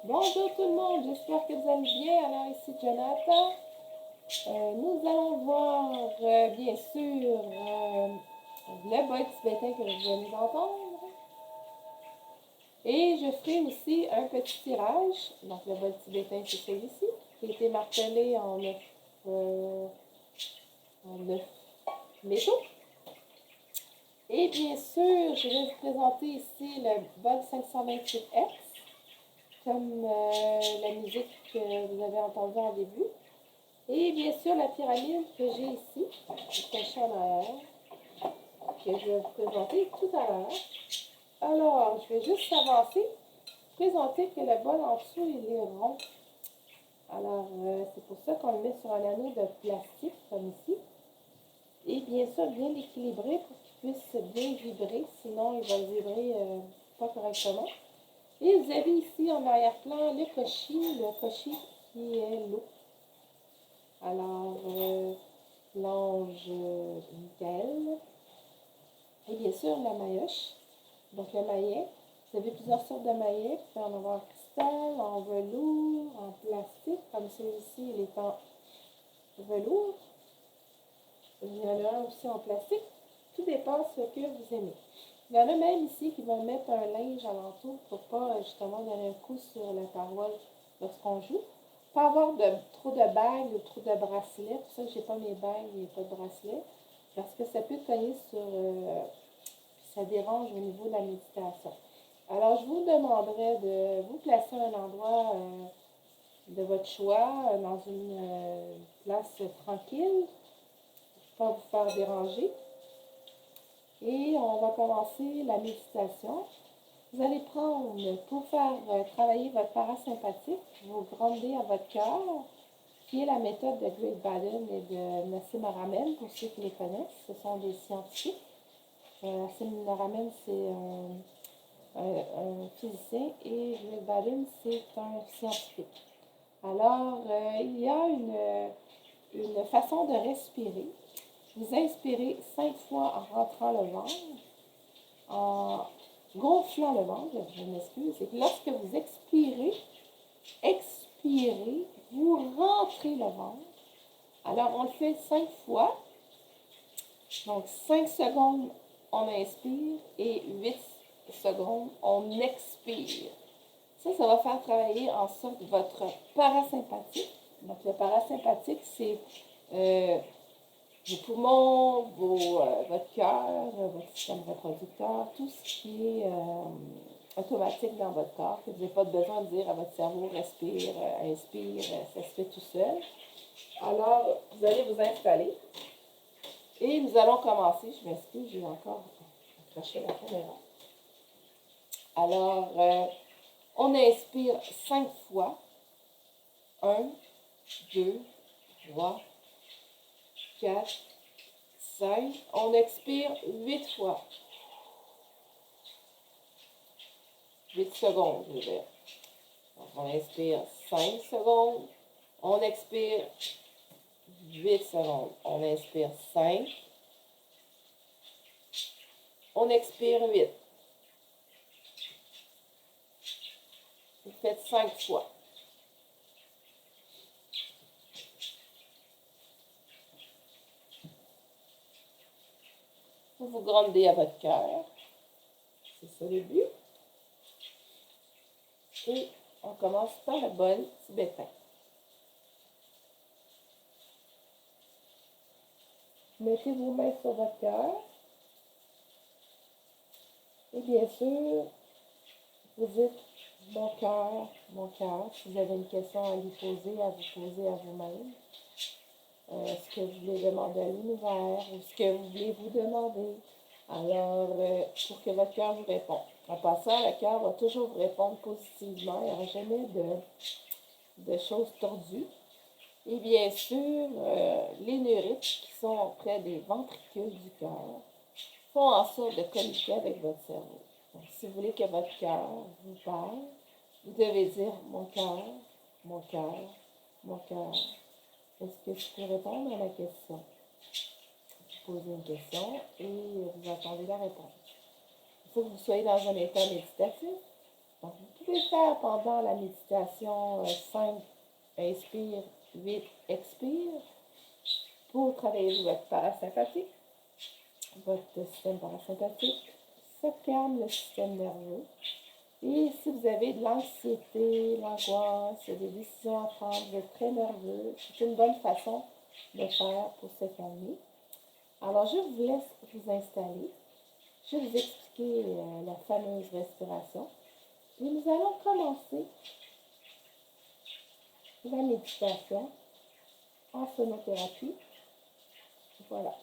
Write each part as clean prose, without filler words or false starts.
Bonjour tout le monde, j'espère que vous allez bien. Alors ici Jonathan. Nous allons voir bien sûr le bol tibétain que vous venez d'entendre. Et je ferai aussi un petit tirage. Donc le bol tibétain c'est celui-ci, qui a été martelé en 9 métaux. Et bien sûr, je vais vous présenter ici le bol 528X, comme la musique que vous avez entendue en début. Et bien sûr, la pyramide que j'ai ici, cachée en arrière, que je vais vous présenter tout à l'heure. Alors, je vais juste avancer, présenter que le bol en dessous, il est rond. Alors, c'est pour ça qu'on le met sur un anneau de plastique, comme ici. Et bien sûr, bien l'équilibrer pour qu'il puisse bien vibrer, sinon il va vibrer pas correctement. Et vous avez ici en arrière-plan le koshi qui est l'eau. Alors, l'ange Michael. Et bien sûr, la maillotche. Donc, le maillet. Vous avez plusieurs sortes de maillets. Vous pouvez en avoir en cristal, en velours, en plastique. Comme celui-ci, il est en velours. Il y en a un aussi en plastique. Tout dépend de ce que vous aimez. Il y en a même ici qui vont mettre un linge alentour pour pas justement donner un coup sur la paroi lorsqu'on joue. Pas avoir trop de bagues ou trop de bracelets. Pour ça que j'ai pas mes bagues et pas de bracelets. Parce que ça peut cogner sur... ça dérange au niveau de la méditation. Alors, je vous demanderai de vous placer à un endroit de votre choix, dans une place tranquille, pour ne pas vous faire déranger. Et on va commencer la méditation. Vous allez prendre, pour faire travailler votre parasympathique, vous gronder à votre cœur, qui est la méthode de Greg Baden et de Nassim Haramein, pour ceux qui les connaissent. Ce sont des scientifiques. Nassim Haramein, c'est un physicien et Greg Baden, c'est un scientifique. Alors, il y a une façon de respirer. Vous inspirez 5 fois en rentrant le ventre, en gonflant le ventre, je m'excuse, c'est que lorsque vous expirez, vous rentrez le ventre. Alors, on le fait 5 fois. Donc, 5 secondes, on inspire et 8 secondes, on expire. Ça va faire travailler en sorte votre parasympathique. Donc, le parasympathique, c'est vos poumons, votre cœur, votre système reproducteur, tout ce qui est automatique dans votre corps, que vous n'avez pas besoin de dire à votre cerveau respire, inspire, ça se fait tout seul. Alors, vous allez vous installer et nous allons commencer. Je m'excuse, j'ai encore accroché la caméra. Alors, on inspire 5 fois. 1, 2, 3, 4, 5. On expire 8 fois. 8 secondes, je veux dire. Donc, on inspire 5 secondes. On expire 8 secondes. On inspire 5. On expire 8. Vous faites 5 fois. Vous vous grondez à votre cœur. C'est ça le but. Et on commence par le bol tibétain. Mettez vos mains sur votre cœur. Et bien sûr, vous dites mon cœur, si vous avez une question à lui poser, à vous poser à vous-même. Ce que vous voulez demander à l'univers ou ce que vous voulez vous demander. Alors, pour que votre cœur vous réponde. En passant, le cœur va toujours vous répondre positivement. Il n'y aura jamais de choses tordues. Et bien sûr, les neurites qui sont près des ventricules du cœur font en sorte de communiquer avec votre cerveau. Donc, si vous voulez que votre cœur vous parle, vous devez dire mon cœur, mon cœur, mon cœur. Est-ce que je peux répondre à la question? Vous posez une question et vous attendez la réponse. Il faut que vous soyez dans un état méditatif. Donc, vous pouvez faire pendant la méditation 5, inspire, 8, expire, pour travailler votre parasympathique. Votre système parasympathique, ça calme le système nerveux. Et si vous avez de l'anxiété, l'angoisse, des décisions à prendre, vous êtes très nerveux, c'est une bonne façon de faire pour se calmer. Alors, je vous laisse vous installer. Je vais vous expliquer la fameuse respiration. Et nous allons commencer la méditation en sonothérapie. Voilà.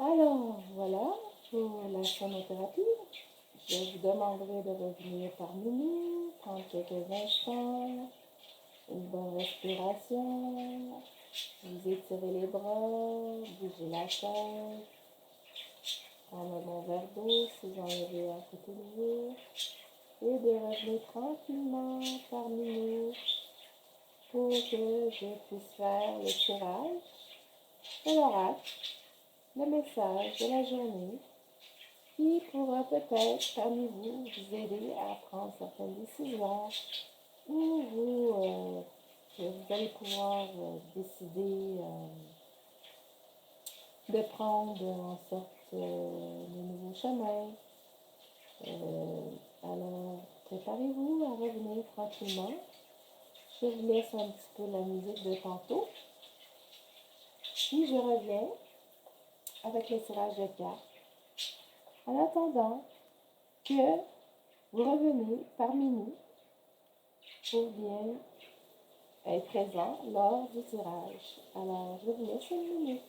Alors, voilà pour la sonothérapie. Je vous demanderai de revenir parmi nous, prendre quelques instants, une bonne respiration, vous étirez les bras, bougez la tête, prendre un bon verre d'eau si vous en avez à côté de vous, et de revenir tranquillement parmi nous pour que je puisse faire le tirage de l'oracle, le message de la journée, qui pourra peut-être parmi vous vous aider à prendre certaines décisions ou vous allez pouvoir décider de prendre en sorte de nouveaux chemins. Alors, préparez-vous à revenir tranquillement. Je vous laisse un petit peu la musique de tantôt. Puis je reviens avec le tirage de cartes. En attendant que vous reveniez parmi nous pour bien être présent lors du tirage. Alors, je vous laisse une minute.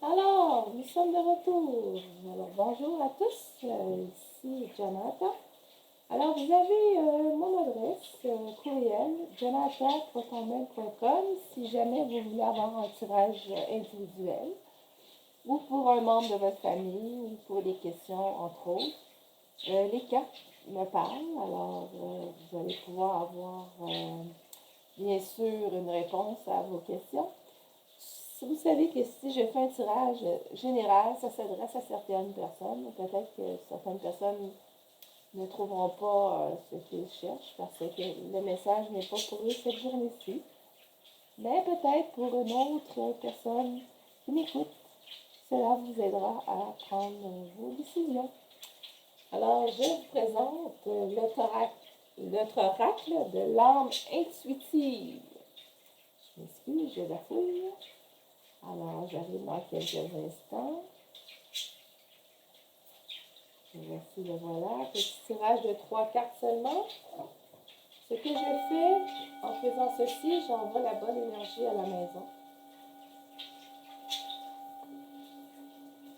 Alors, nous sommes de retour. Alors, bonjour à tous. Ici Janata. Alors, vous avez mon adresse courriel, janata.com, si jamais vous voulez avoir un tirage individuel, ou pour un membre de votre famille, ou pour des questions, entre autres. Les cartes me parlent, alors vous allez pouvoir avoir, bien sûr, une réponse à vos questions. Vous savez que si je fais un tirage général, ça s'adresse à certaines personnes. Peut-être que certaines personnes ne trouveront pas ce qu'ils cherchent parce que le message n'est pas pour eux cette journée-ci. Mais peut-être pour une autre personne qui m'écoute, cela vous aidera à prendre vos décisions. Alors, je vous présente notre oracle de l'âme intuitive. Je m'excuse, je la fouille. Alors, j'arrive dans quelques instants. Voici le voilà. Petit tirage de 3 cartes seulement. Ce que je fais en faisant ceci, j'envoie la bonne énergie à la maison.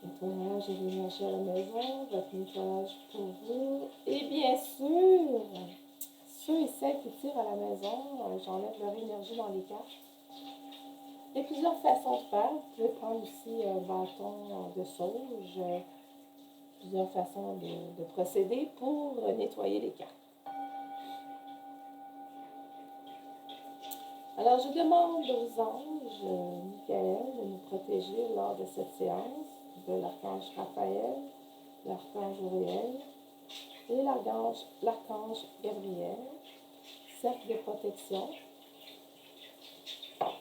Nettoyage et l'énergie à la maison, votre nettoyage pour vous. Et bien sûr, ceux et celles qui tirent à la maison, j'enlève leur énergie dans les cartes. Il y a plusieurs façons de faire. Vous pouvez prendre aussi un bâton de sauge, plusieurs façons de procéder pour nettoyer les cartes. Alors, je demande aux anges, Michael, de nous protéger lors de cette séance, de l'archange Raphaël, l'archange Uriel et l'archange Gabriel, cercle de protection.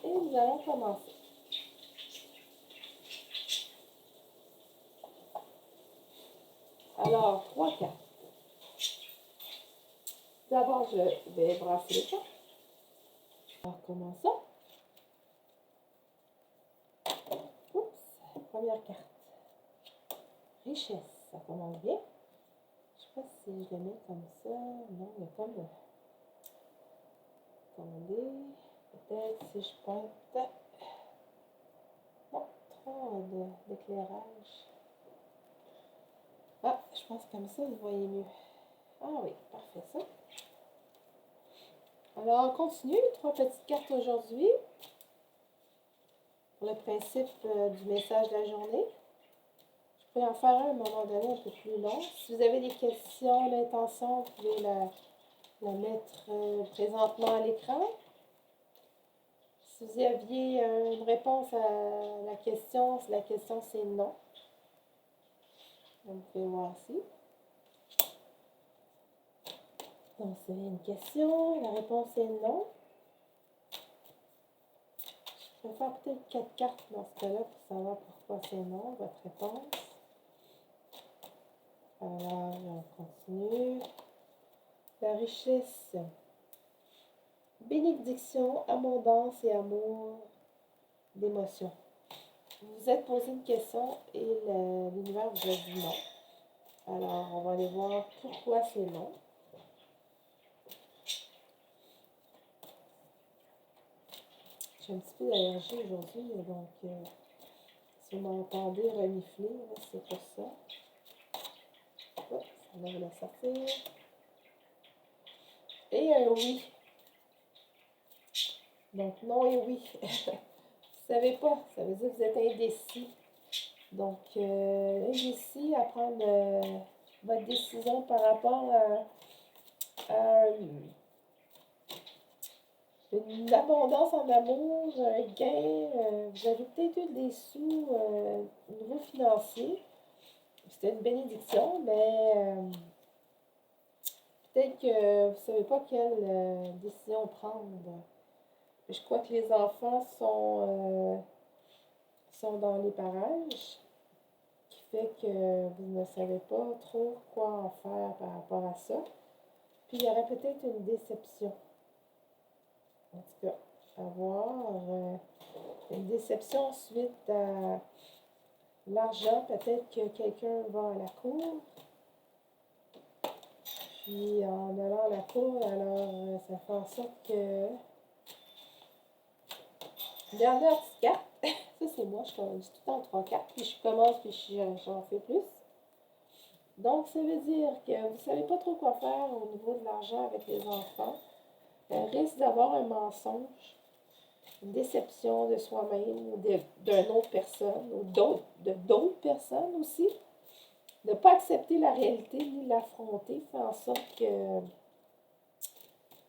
Et nous allons commencer. Alors, 3 cartes. D'abord, je vais brasser les cartes. Alors, comment ça? Oups, première carte. Richesse, ça commence bien. Je sais pas si je le mets comme ça. Non, il y a comme... Attendez. Peut-être si je pointe... Non, trop d'éclairage. Ah, je pense que comme ça, vous voyez mieux. Ah oui, parfait ça. Alors, on continue. 3 petites cartes aujourd'hui. Pour le principe du message de la journée. Je pourrais en faire un à un moment donné un peu plus long. Si vous avez des questions, l'intention, vous pouvez la mettre présentement à l'écran. Si vous aviez une réponse à la question, si la question c'est non. Vous pouvez voir ici. Donc, c'est une question, la réponse est non. Je vais faire peut-être 4 cartes dans ce cas-là pour savoir pourquoi c'est non, votre réponse. Alors, on continue. La richesse. Bénédiction, abondance et amour d'émotion. Vous vous êtes posé une question et l'univers vous a dit non. Alors, on va aller voir pourquoi c'est non. J'ai un petit peu d'allergie aujourd'hui, donc si vous m'entendez renifler, c'est pour ça. Hop, on va la sortir. Et un oui. Donc, non et oui. Vous ne savez pas, ça veut dire que vous êtes indécis. Donc, indécis à prendre votre décision par rapport à une abondance en amour, un gain. Vous avez peut-être eu des sous au niveau financier. C'était une bénédiction, mais peut-être que vous ne savez pas quelle décision prendre. Je crois que les enfants sont dans les parages, qui fait que vous ne savez pas trop quoi en faire par rapport à ça. Puis il y aurait peut-être une déception. En tout cas, à voir. Une déception suite à l'argent. Peut-être que quelqu'un va à la cour. Puis en allant à la cour, alors ça fait en sorte que... Dernière petite carte. Ça, c'est moi. Je dis tout le temps 3 cartes. Puis je commence, puis j'en fais plus. Donc, ça veut dire que vous ne savez pas trop quoi faire au niveau de l'argent avec les enfants. Risque d'avoir un mensonge, une déception de soi-même ou d'une autre personne ou d'autres personnes aussi. Ne pas accepter la réalité ni l'affronter fait en sorte que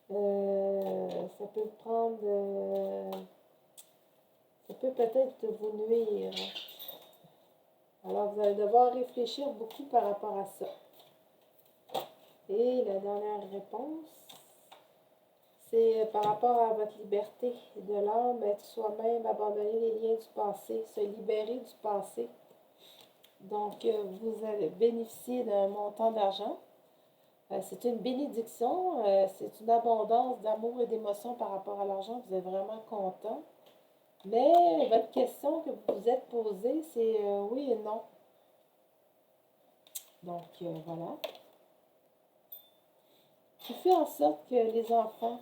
ça peut prendre... ça peut peut-être vous nuire. Alors, vous allez devoir réfléchir beaucoup par rapport à ça. Et la dernière réponse, c'est par rapport à votre liberté de l'âme, être soi-même, abandonner les liens du passé, se libérer du passé. Donc, vous allez bénéficier d'un montant d'argent. C'est une bénédiction, c'est une abondance d'amour et d'émotion par rapport à l'argent. Vous êtes vraiment content. Mais votre question que vous vous êtes posée, c'est oui et non. Donc, voilà. Qui fait en sorte que les enfants,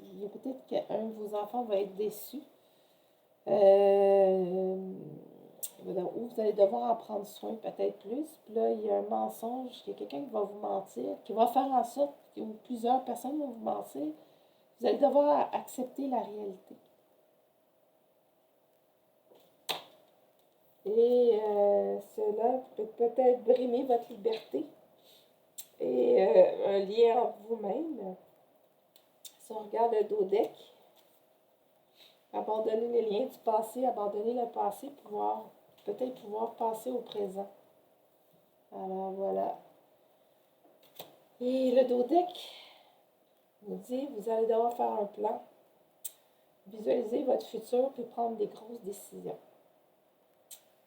il y a peut-être qu'un de vos enfants va être déçu. Ou vous allez devoir en prendre soin peut-être plus. Puis là, il y a un mensonge, il y a quelqu'un qui va vous mentir, qui va faire en sorte, ou plusieurs personnes vont vous mentir. Vous allez devoir accepter la réalité. Et cela peut peut-être brimer votre liberté et un lien entre vous-même. Si on regarde le dos deck, abandonner les liens du passé, abandonner le passé, peut-être pouvoir passer au présent. Alors voilà. Et le dos deck nous dit, vous allez devoir faire un plan, visualiser votre futur, puis prendre des grosses décisions.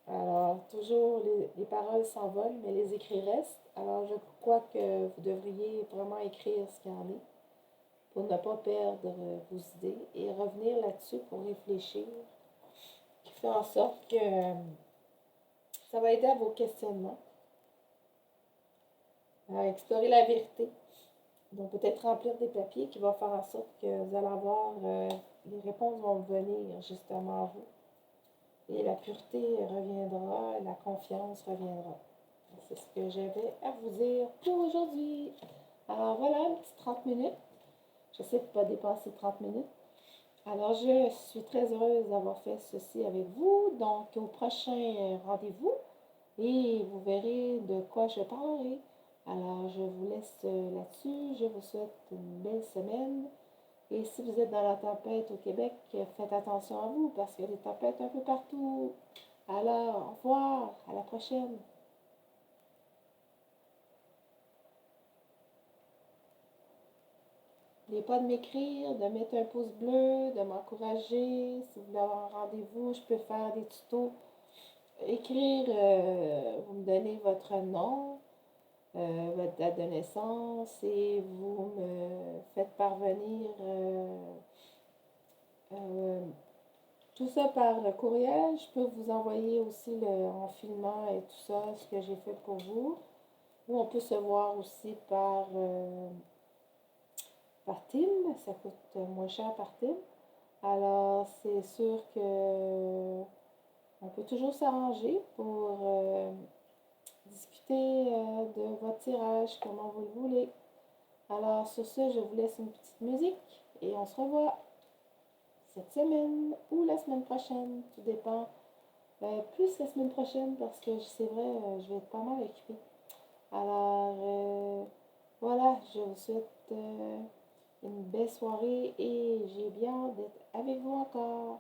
Alors, toujours, les paroles s'envolent, mais les écrits restent. Alors, je crois que vous devriez vraiment écrire ce qu'il y en est pour ne pas perdre vos idées et revenir là-dessus pour réfléchir, qui fait en sorte que ça va aider à vos questionnements, à explorer la vérité. Donc, peut-être remplir des papiers qui vont faire en sorte que vous allez avoir, les réponses vont venir justement à vous. Et la pureté reviendra, la confiance reviendra. C'est ce que j'avais à vous dire pour aujourd'hui. Alors voilà, un petit 30 minutes. J'essaie de ne pas dépasser 30 minutes. Alors, je suis très heureuse d'avoir fait ceci avec vous. Donc, au prochain rendez-vous, et vous verrez de quoi je parlerai. Alors, je vous laisse là-dessus. Je vous souhaite une belle semaine. Et si vous êtes dans la tempête au Québec, faites attention à vous parce qu'il y a des tempêtes un peu partout. Alors, au revoir. À la prochaine. N'oubliez pas de m'écrire, de mettre un pouce bleu, de m'encourager. Si vous voulez avoir un rendez-vous, je peux faire des tutos. Écrire, vous me donnez votre nom, votre date de naissance et vous me faites parvenir euh, tout ça par courriel. Je peux vous envoyer aussi en filmant et tout ça, ce que j'ai fait pour vous. Ou on peut se voir aussi par Team. Ça coûte moins cher par Team. Alors, c'est sûr que on peut toujours s'arranger pour discuter de votre tirage, comment vous le voulez. Alors, sur ce, je vous laisse une petite musique et on se revoit cette semaine ou la semaine prochaine. Tout dépend. Plus la semaine prochaine parce que c'est vrai, je vais être pas mal occupée. Alors, voilà, je vous souhaite une belle soirée et j'ai bien hâte d'être avec vous encore.